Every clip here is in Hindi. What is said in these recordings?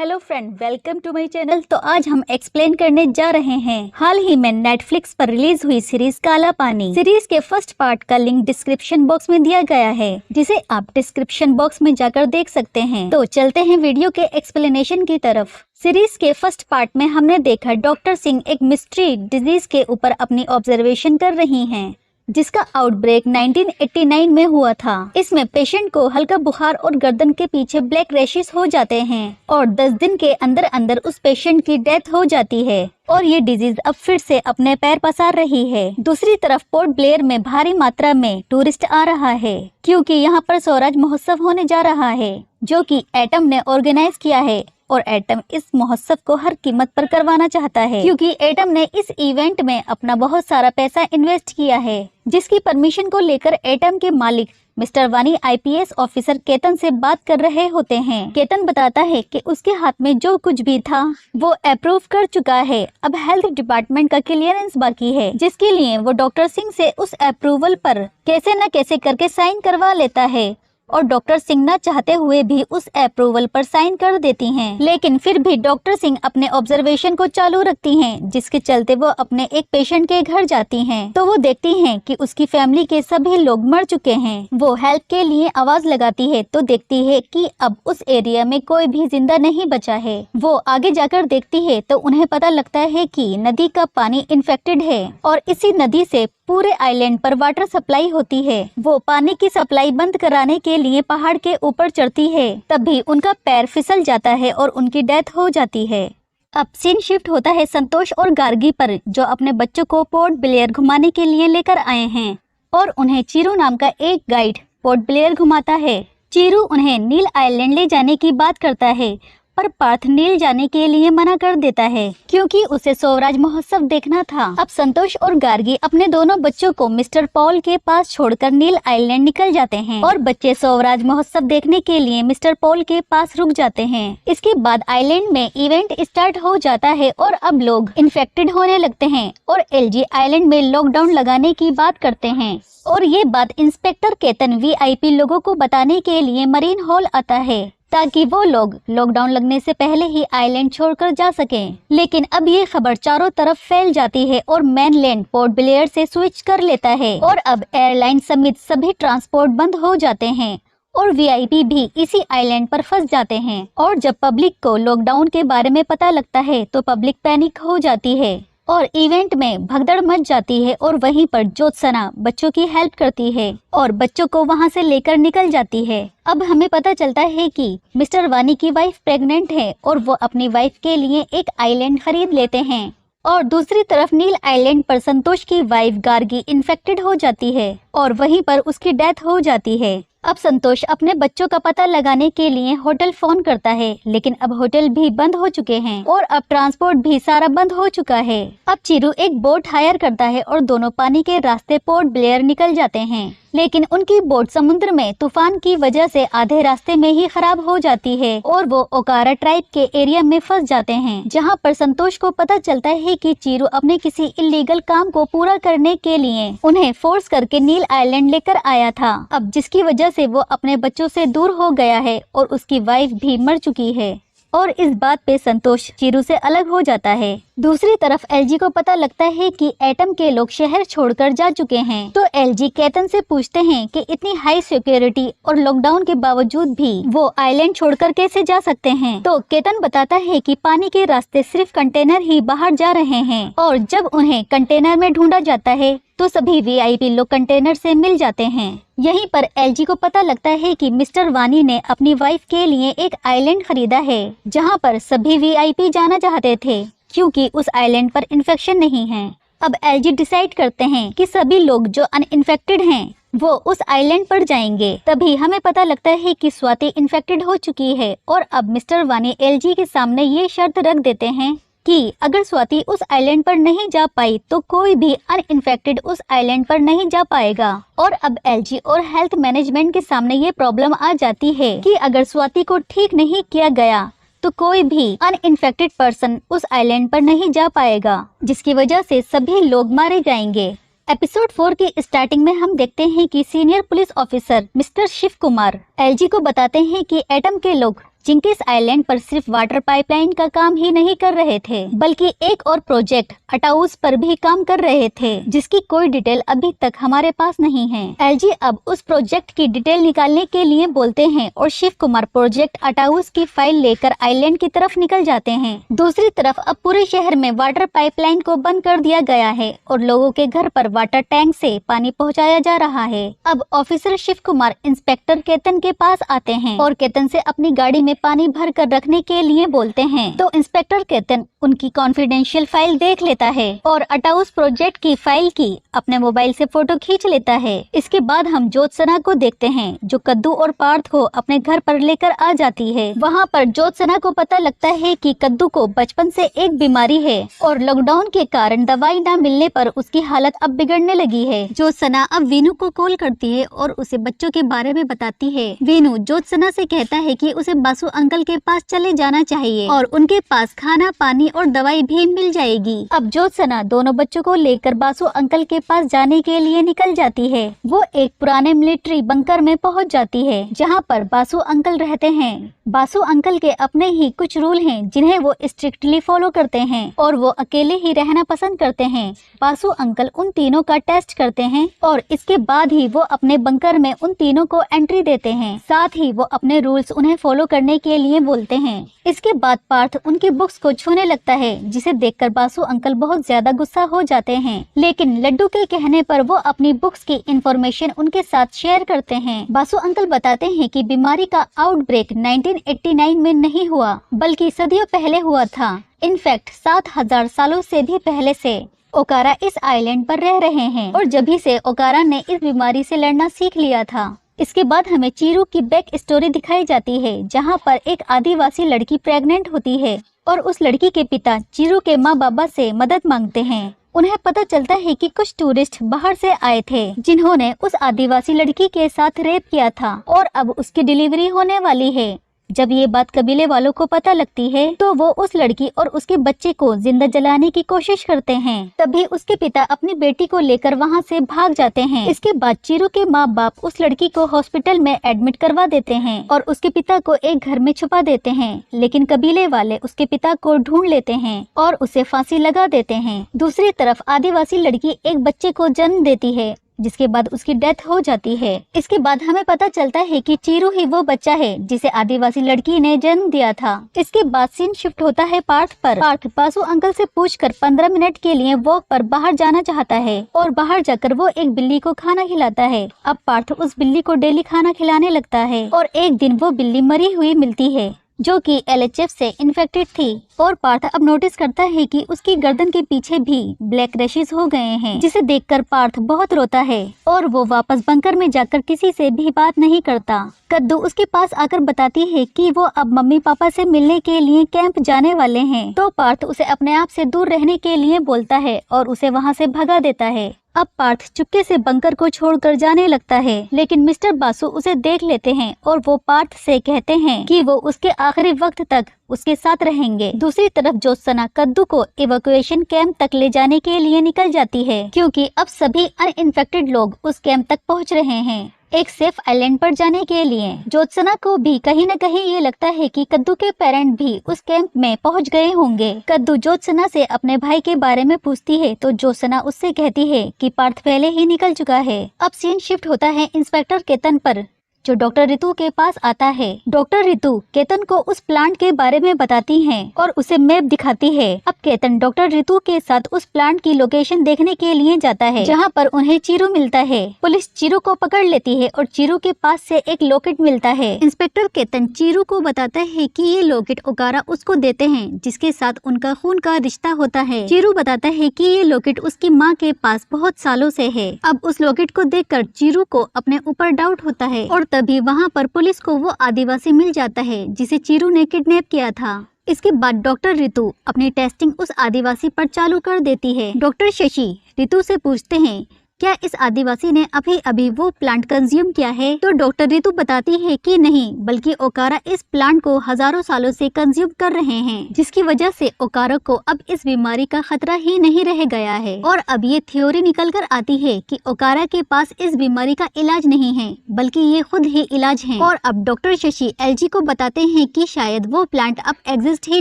Hello friend, welcome to my channel. तो आज हम एक्सप्लेन करने जा रहे हैं हाल ही में नेटफ्लिक्स पर रिलीज हुई सीरीज काला पानी। सीरीज के फर्स्ट पार्ट का लिंक डिस्क्रिप्शन बॉक्स में दिया गया है, जिसे आप डिस्क्रिप्शन बॉक्स में जाकर देख सकते हैं। तो चलते हैं वीडियो के एक्सप्लेनेशन की तरफ। सीरीज के फर्स्ट पार्ट में हमने देखा डॉक्टर सिंह एक मिस्ट्री डिजीज के ऊपर अपनी ऑब्जर्वेशन कर रही हैं, जिसका आउटब्रेक 1989 में हुआ था। इसमें पेशेंट को हल्का बुखार और गर्दन के पीछे ब्लैक रैशेस हो जाते हैं और 10 दिन के अंदर अंदर उस पेशेंट की डेथ हो जाती है और ये डिजीज अब फिर से अपने पैर पसार रही है। दूसरी तरफ पोर्ट ब्लेयर में भारी मात्रा में टूरिस्ट आ रहा है, क्योंकि यहाँ पर स्वराज महोत्सव होने जा रहा है, जो कि एटम ने ऑर्गेनाइज किया है और एटम इस महोत्सव को हर कीमत पर करवाना चाहता है, क्योंकि एटम ने इस इवेंट में अपना बहुत सारा पैसा इन्वेस्ट किया है, जिसकी परमिशन को लेकर एटम के मालिक मिस्टर वानी आईपीएस ऑफिसर केतन से बात कर रहे होते हैं। केतन बताता है कि उसके हाथ में जो कुछ भी था वो अप्रूव कर चुका है, अब हेल्थ डिपार्टमेंट का क्लियरेंस बाकी है, जिसके लिए वो डॉक्टर सिंह से उस अप्रूवल पर कैसे न कैसे करके साइन करवा लेता है और डॉक्टर सिंह न चाहते हुए भी उस अप्रूवल पर साइन कर देती हैं। लेकिन फिर भी डॉक्टर सिंह अपने ऑब्जर्वेशन को चालू रखती हैं, जिसके चलते वो अपने एक पेशेंट के घर जाती हैं। तो वो देखती हैं कि उसकी फैमिली के सभी लोग मर चुके हैं। वो हेल्प के लिए आवाज लगाती है तो देखती है कि अब उस एरिया में कोई भी जिंदा नहीं बचा है। वो आगे जाकर देखती है तो उन्हें पता लगता है कि नदी का पानी इन्फेक्टेड है और इसी नदी से पूरे आइलैंड पर वाटर सप्लाई होती है। वो पानी की सप्लाई बंद कराने के लिए पहाड़ के ऊपर चढ़ती है, तभी उनका पैर फिसल जाता है और उनकी डेथ हो जाती है। अब सीन शिफ्ट होता है संतोष और गार्गी पर, जो अपने बच्चों को पोर्ट ब्लेयर घुमाने के लिए लेकर आए हैं और उन्हें चीरू नाम का एक गाइड पोर्ट ब्लेयर घुमाता है। चीरू उन्हें नील आइलैंड ले जाने की बात करता है, पर पार्थ नील जाने के लिए मना कर देता है, क्योंकि उसे स्वराज महोत्सव देखना था। अब संतोष और गार्गी अपने दोनों बच्चों को मिस्टर पॉल के पास छोड़कर नील आइलैंड निकल जाते हैं और बच्चे स्वराज महोत्सव देखने के लिए मिस्टर पॉल के पास रुक जाते हैं। इसके बाद आइलैंड में इवेंट स्टार्ट हो जाता है और अब लोग इन्फेक्टेड होने लगते हैं और एलजी आइलैंड में लॉकडाउन लगाने की बात करते हैं। और ये बात इंस्पेक्टर केतन वीआईपी लोगों को बताने के लिए मरीन हॉल आता है, ताकि वो लोग लॉकडाउन लगने से पहले ही आइलैंड छोड़कर जा सकें। लेकिन अब ये खबर चारों तरफ फैल जाती है और मेनलैंड पोर्ट ब्लेयर से स्विच कर लेता है और अब एयरलाइन समेत सभी ट्रांसपोर्ट बंद हो जाते हैं और वीआईपी भी इसी आइलैंड पर फंस जाते हैं। और जब पब्लिक को लॉकडाउन के बारे में पता लगता है तो पब्लिक पैनिक हो जाती है और इवेंट में भगदड़ मच जाती है और वहीं पर ज्योत्सना बच्चों की हेल्प करती है और बच्चों को वहां से लेकर निकल जाती है। अब हमें पता चलता है कि मिस्टर वानी की वाइफ प्रेग्नेंट है और वो अपनी वाइफ के लिए एक आइलैंड खरीद लेते हैं और दूसरी तरफ नील आइलैंड पर संतोष की वाइफ गार्गी इन्फेक्टेड हो जाती है और वहीं पर उसकी डेथ हो जाती है। अब संतोष अपने बच्चों का पता लगाने के लिए होटल फोन करता है, लेकिन अब होटल भी बंद हो चुके हैं और अब ट्रांसपोर्ट भी सारा बंद हो चुका है। अब चीरू एक बोट हायर करता है और दोनों पानी के रास्ते पोर्ट ब्लेयर निकल जाते हैं, लेकिन उनकी बोट समुद्र में तूफान की वजह से आधे रास्ते में ही खराब हो जाती है और वो ओकारा ट्राइब के एरिया में फंस जाते हैं, जहां पर संतोष को पता चलता है कि चीरू अपने किसी इलीगल काम को पूरा करने के लिए उन्हें फोर्स करके नील आइलैंड लेकर आया था। अब जिसकी वजह से वो अपने बच्चों से दूर हो गया है और उसकी वाइफ भी मर चुकी है और इस बात पे संतोष चीरू से अलग हो जाता है। दूसरी तरफ एलजी को पता लगता है कि एटम के लोग शहर छोड़कर जा चुके हैं, तो एलजी केतन से पूछते हैं कि इतनी हाई सिक्योरिटी और लॉकडाउन के बावजूद भी वो आइलैंड छोड़कर कैसे जा सकते हैं। तो केतन बताता है कि पानी के रास्ते सिर्फ कंटेनर ही बाहर जा रहे हैं और जब उन्हें कंटेनर में ढूंढा जाता है तो सभी वीआईपी लोग कंटेनर से मिल जाते हैं। यहीं पर एलजी को पता लगता है कि मिस्टर वानी ने अपनी वाइफ के लिए एक आइलैंड खरीदा है, जहां पर सभी वीआईपी जाना चाहते थे, क्योंकि उस आइलैंड पर इन्फेक्शन नहीं है। अब एलजी डिसाइड करते हैं कि सभी लोग जो अनइन्फेक्टेड हैं वो उस आइलैंड पर जाएंगे। तभी हमें पता लगता है कि स्वाति इन्फेक्टेड हो चुकी है और अब मिस्टर वानी एलजी के सामने ये शर्त रख देते हैं कि अगर स्वाति उस आइलैंड पर नहीं जा पाई तो कोई भी अनइन्फेक्टेड उस आइलैंड पर नहीं जा पाएगा। और अब एलजी और हेल्थ मैनेजमेंट के सामने ये प्रॉब्लम आ जाती है कि अगर स्वाति को ठीक नहीं किया गया तो कोई भी अनइन्फेक्टेड पर्सन उस आइलैंड पर नहीं जा पाएगा, जिसकी वजह से सभी लोग मारे जाएंगे। एपिसोड 4 की स्टार्टिंग में हम देखते हैं कि senior police officer mister Shiv Kumar LG को बताते हैं कि एटम के लोग चिंकिस आइलैंड पर सिर्फ वाटर पाइपलाइन का काम ही नहीं कर रहे थे, बल्कि एक और प्रोजेक्ट अटाउस पर भी काम कर रहे थे, जिसकी कोई डिटेल अभी तक हमारे पास नहीं है। एलजी अब उस प्रोजेक्ट की डिटेल निकालने के लिए बोलते हैं और शिव कुमार प्रोजेक्ट अटाउस की फाइल लेकर आइलैंड की तरफ निकल जाते हैं। दूसरी तरफ अब पूरे शहर में वाटर पाइपलाइन को बंद कर दिया गया है और लोगों के घर पर वाटर टैंक से पानी पहुंचाया जा रहा है। अब ऑफिसर शिव कुमार इंस्पेक्टर केतन के पास आते हैं और केतन से अपनी गाड़ी में पानी भर कर रखने के लिए बोलते हैं। तो इंस्पेक्टर केतन उनकी कॉन्फिडेंशियल फाइल देख लेता है और अटाउस प्रोजेक्ट की फाइल की अपने मोबाइल से फोटो खींच लेता है। इसके बाद हम ज्योत्सना को देखते हैं, जो कद्दू और पार्थ को अपने घर पर लेकर आ जाती है। वहाँ पर ज्योत्सना को पता लगता है कि कद्दू को बचपन से एक बीमारी है और लॉकडाउन के कारण दवाई न मिलने पर उसकी हालत अब बिगड़ने लगी है। ज्योत्सना अब वीनू को कॉल करती है और उसे बच्चों के बारे में बताती है। वीनू ज्योत्सना से कहता है कि उसे बासु अंकल के पास चले जाना चाहिए और उनके पास खाना, पानी और दवाई भी मिल जाएगी। अब ज्योत्सना दोनों बच्चों को लेकर बासु अंकल के पास जाने के लिए निकल जाती है। वो एक पुराने मिलिट्री बंकर में पहुंच जाती है, जहां पर बासु अंकल रहते हैं। बासु अंकल के अपने ही कुछ रूल हैं, जिन्हें वो स्ट्रिक्टली फॉलो करते हैं और वो अकेले ही रहना पसंद करते हैं। बासु अंकल उन तीनों का टेस्ट करते हैं और इसके बाद ही वो अपने बंकर में उन तीनों को एंट्री देते हैं। साथ ही वो अपने रूल्स उन्हें फॉलो करने के लिए बोलते हैं। इसके बाद पार्थ उनकी बुक्स को छूने लगता है, जिसे देखकर बासु अंकल बहुत ज्यादा गुस्सा हो जाते हैं। लेकिन लड्डू के कहने पर वो अपनी बुक्स की इंफॉर्मेशन उनके साथ शेयर करते हैं। बासु अंकल बताते हैं कि बीमारी का आउटब्रेक 1989 में नहीं हुआ, बल्कि सदियों पहले हुआ था। इनफैक्ट 7000 सालों से भी पहले से ओकारा इस आइलैंड पर रह रहे हैं और जभी से ओकारा ने इस बीमारी से लड़ना सीख लिया था। इसके बाद हमें चीरू की बैक स्टोरी दिखाई जाती है, जहां पर एक आदिवासी लड़की प्रेग्नेंट होती है और उस लड़की के पिता चीरू के माँ बाबा से मदद मांगते हैं। उन्हें पता चलता है कि कुछ टूरिस्ट बाहर से आए थे, जिन्होंने उस आदिवासी लड़की के साथ रेप किया था और अब उसकी डिलीवरी होने वाली है। जब ये बात कबीले वालों को पता लगती है तो वो उस लड़की और उसके बच्चे को जिंदा जलाने की कोशिश करते हैं। तभी उसके पिता अपनी बेटी को लेकर वहाँ से भाग जाते हैं। इसके बाद चीरू के माँ बाप उस लड़की को हॉस्पिटल में एडमिट करवा देते हैं और उसके पिता को एक घर में छुपा देते हैं। लेकिन कबीले वाले उसके पिता को ढूंढ लेते हैं और उसे फांसी लगा देते हैं। दूसरी तरफ आदिवासी लड़की एक बच्चे को जन्म देती है, जिसके बाद उसकी डेथ हो जाती है। इसके बाद हमें पता चलता है कि चीरू ही वो बच्चा है जिसे आदिवासी लड़की ने जन्म दिया था। इसके बाद सीन शिफ्ट होता है पार्थ पर। पार्थ बासु अंकल से पूछकर 15 मिनट के लिए वॉक पर बाहर जाना चाहता है और बाहर जाकर वो एक बिल्ली को खाना खिलाता है। अब पार्थ उस बिल्ली को डेली खाना खिलाने लगता है और एक दिन वो बिल्ली मरी हुई मिलती है, जो कि LHF से इन्फेक्टेड थी। और पार्थ अब नोटिस करता है कि उसकी गर्दन के पीछे भी ब्लैक रैशेस हो गए हैं, जिसे देखकर पार्थ बहुत रोता है और वो वापस बंकर में जाकर किसी से भी बात नहीं करता। कद्दू उसके पास आकर बताती है कि वो अब मम्मी पापा से मिलने के लिए कैंप जाने वाले हैं। तो पार्थ उसे अपने आप से दूर रहने के लिए बोलता है और उसे वहाँ से भगा देता है। अब पार्थ चुपके से बंकर को छोड़कर जाने लगता है, लेकिन मिस्टर बासु उसे देख लेते हैं और वो पार्थ से कहते हैं कि वो उसके आखिरी वक्त तक उसके साथ रहेंगे। दूसरी तरफ ज्योत्सना कद्दू को इवैक्यूएशन कैंप तक ले जाने के लिए निकल जाती है, क्योंकि अब सभी अनइन्फेक्टेड लोग उस कैंप तक पहुंच रहे हैं एक सेफ आइलैंड पर जाने के लिए। ज्योत्सना को भी कहीं न कहीं ये लगता है कि कद्दू के पेरेंट भी उस कैंप में पहुंच गए होंगे। कद्दू ज्योत्सना से अपने भाई के बारे में पूछती है तो ज्योत्सना उससे कहती है कि पार्थ पहले ही निकल चुका है। अब सीन शिफ्ट होता है इंस्पेक्टर केतन पर, जो डॉक्टर रितु के पास आता है। डॉक्टर रितु केतन को उस प्लांट के बारे में बताती हैं और उसे मैप दिखाती है। अब केतन डॉक्टर रितु के साथ उस प्लांट की लोकेशन देखने के लिए जाता है, जहां पर उन्हें चीरू मिलता है। पुलिस चीरू को पकड़ लेती है और चीरू के पास से एक लॉकेट मिलता है। इंस्पेक्टर केतन चीरू को बताता है कि ये लॉकेट ओकारा उसको देते हैं, जिसके साथ उनका खून का रिश्ता होता है। चीरू बताता है कि ये लॉकेट उसकी माँ के पास बहुत सालों से है। अब उस लॉकेट को देखकर चीरू को अपने ऊपर डाउट होता है और तभी वहाँ पर पुलिस को वो आदिवासी मिल जाता है जिसे चीरू ने किडनैप किया था। इसके बाद डॉक्टर रितु अपनी टेस्टिंग उस आदिवासी पर चालू कर देती है। डॉक्टर शशि रितु से पूछते हैं क्या इस आदिवासी ने अभी अभी वो प्लांट कंज्यूम किया है? तो डॉक्टर रितु बताती है कि नहीं, बल्कि ओकारा इस प्लांट को हजारों सालों से कंज्यूम कर रहे हैं, जिसकी वजह से ओकारा को अब इस बीमारी का खतरा ही नहीं रह गया है। और अब ये थ्योरी निकल कर आती है कि ओकारा के पास इस बीमारी का इलाज नहीं है, बल्कि ये खुद ही इलाज है। और अब डॉक्टर शशि एलजी को बताते हैं कि शायद वो प्लांट अब एग्जिस्ट ही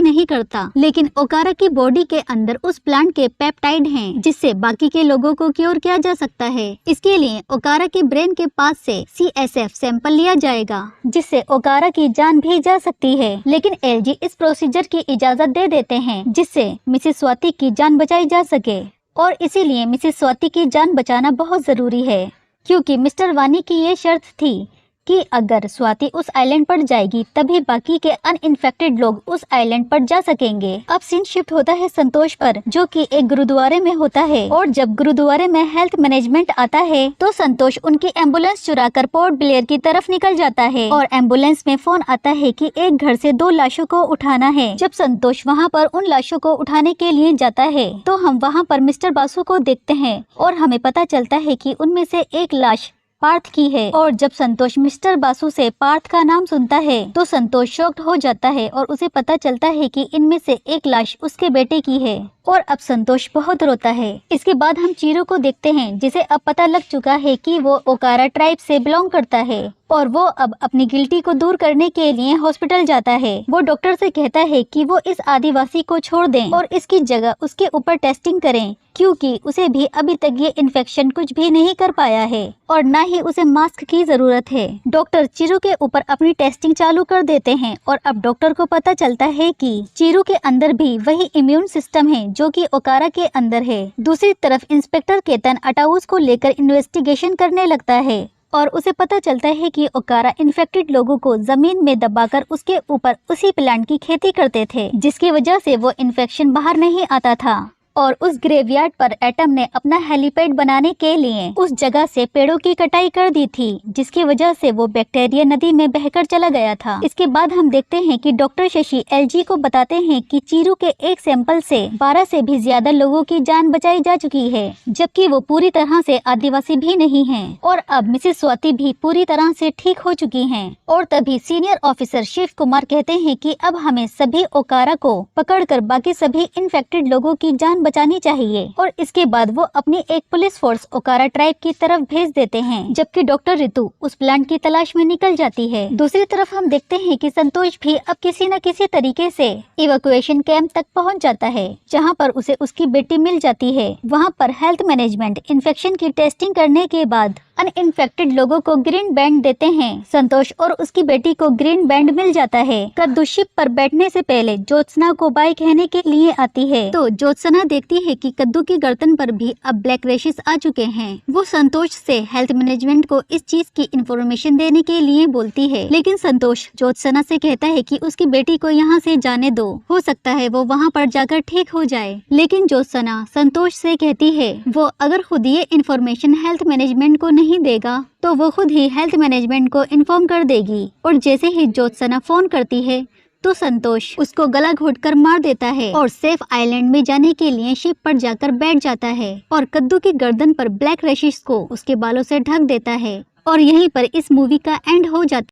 नहीं करता, लेकिन ओकारा की बॉडी के अंदर उस प्लांट के पेप्टाइड हैं, जिससे बाकी के लोगों को क्योर किया जा सकता है। इसके लिए ओकारा के ब्रेन के पास से CSF सैंपल लिया जाएगा, जिससे ओकारा की जान भी जा सकती है। लेकिन एलजी इस प्रोसीजर की इजाजत दे देते हैं, जिससे मिसेस स्वाति की जान बचाई जा सके। और इसीलिए मिसेस स्वाति की जान बचाना बहुत जरूरी है, क्योंकि मिस्टर वानी की ये शर्त थी कि अगर स्वाति उस आइलैंड पर जाएगी तभी बाकी के अनइन्फेक्टेड लोग उस आइलैंड पर जा सकेंगे। अब सीन शिफ्ट होता है संतोष पर, जो कि एक गुरुद्वारे में होता है। और जब गुरुद्वारे में हेल्थ मैनेजमेंट आता है तो संतोष उनकी एम्बुलेंस चुराकर पोर्ट ब्लेयर की तरफ निकल जाता है। और एम्बुलेंस में फोन आता है कि एक घर से 2 लाशों को उठाना है। जब संतोष वहाँ पर उन लाशों को उठाने के लिए जाता है तो हम वहाँ पर मिस्टर बासु को देखते हैं और हमें पता चलता है कि उनमें से एक लाश पार्थ की है। और जब संतोष मिस्टर बासु से पार्थ का नाम सुनता है तो संतोष शॉक्ड हो जाता है और उसे पता चलता है कि इनमें से एक लाश उसके बेटे की है। और अब संतोष बहुत रोता है। इसके बाद हम चीरू को देखते हैं, जिसे अब पता लग चुका है कि वो ओकारा ट्राइब से बिलोंग करता है और वो अब अपनी गिल्टी को दूर करने के लिए हॉस्पिटल जाता है। वो डॉक्टर से कहता है कि वो इस आदिवासी को छोड़ दें और इसकी जगह उसके ऊपर टेस्टिंग करें, क्योंकि उसे भी अभी तक ये इन्फेक्शन कुछ भी नहीं कर पाया है और न ही उसे मास्क की जरूरत है। डॉक्टर चीरू के ऊपर अपनी टेस्टिंग चालू कर देते हैं और अब डॉक्टर को पता चलता है कि चीरू के अंदर भी वही इम्यून सिस्टम है जो कि ओकारा के अंदर है। दूसरी तरफ इंस्पेक्टर केतन अटाउस को लेकर इन्वेस्टिगेशन करने लगता है और उसे पता चलता है कि ओकारा इन्फेक्टेड लोगों को जमीन में दबाकर उसके ऊपर उसी प्लांट की खेती करते थे, जिसकी वजह से वो इन्फेक्शन बाहर नहीं आता था। और उस ग्रेवयार्ड पर एटम ने अपना हेलीपैड बनाने के लिए उस जगह से पेड़ों की कटाई कर दी थी, जिसकी वजह से वो बैक्टीरिया नदी में बहकर चला गया था। इसके बाद हम देखते हैं कि डॉक्टर शशि एलजी को बताते हैं कि चीरू के एक सैंपल से 12 से भी ज्यादा लोगों की जान बचाई जा चुकी है, जबकि वो पूरी तरह से आदिवासी भी नहीं है। और अब मिसेस स्वाति भी पूरी तरह से ठीक हो चुकी हैं। और तभी सीनियर ऑफिसर शिव कुमार कहते हैं कि अब हमें सभी ओकारा को पकड़कर बाकी सभी इन्फेक्टेड लोगों की जान बचानी चाहिए। और इसके बाद वो अपनी एक पुलिस फोर्स ओकारा ट्राइब की तरफ भेज देते हैं, जबकि डॉक्टर रितु उस प्लांट की तलाश में निकल जाती है। दूसरी तरफ हम देखते हैं कि संतोष भी अब किसी न किसी तरीके से इवैक्यूएशन कैंप तक पहुंच जाता है, जहां पर उसे उसकी बेटी मिल जाती है। वहां पर हेल्थ मैनेजमेंट इन्फेक्शन की टेस्टिंग करने के बाद अनइन्फेक्टेड लोगों को ग्रीन बैंड देते हैं। संतोष और उसकी बेटी को ग्रीन बैंड मिल जाता है। कद्दू शिप पर बैठने से पहले ज्योत्सना को बाय कहने के लिए आती है, तो ज्योत्सना देखती है कि कद्दू की गर्दन पर भी अब ब्लैक रेशेस आ चुके हैं। वो संतोष से हेल्थ मैनेजमेंट को इस चीज की इंफॉर्मेशन देने के लिए बोलती है, लेकिन संतोष ज्योत्सना से कहता है कि उसकी बेटी को यहाँ से जाने दो, हो सकता है वो वहाँ पर जाकर ठीक हो जाए। लेकिन ज्योत्सना संतोष से कहती है वो अगर खुद ये इंफॉर्मेशन हेल्थ मैनेजमेंट को नहीं देगा तो वो खुद ही हेल्थ मैनेजमेंट को इन्फॉर्म कर देगी। और जैसे ही ज्योत्सना फोन करती है तो संतोष उसको गला घोटकर मार देता है और सेफ आइलैंड में जाने के लिए शिप पर जाकर बैठ जाता है और कद्दू की गर्दन पर ब्लैक रेशेस को उसके बालों से ढक देता है। और यहीं पर इस मूवी का एंड हो जाता है।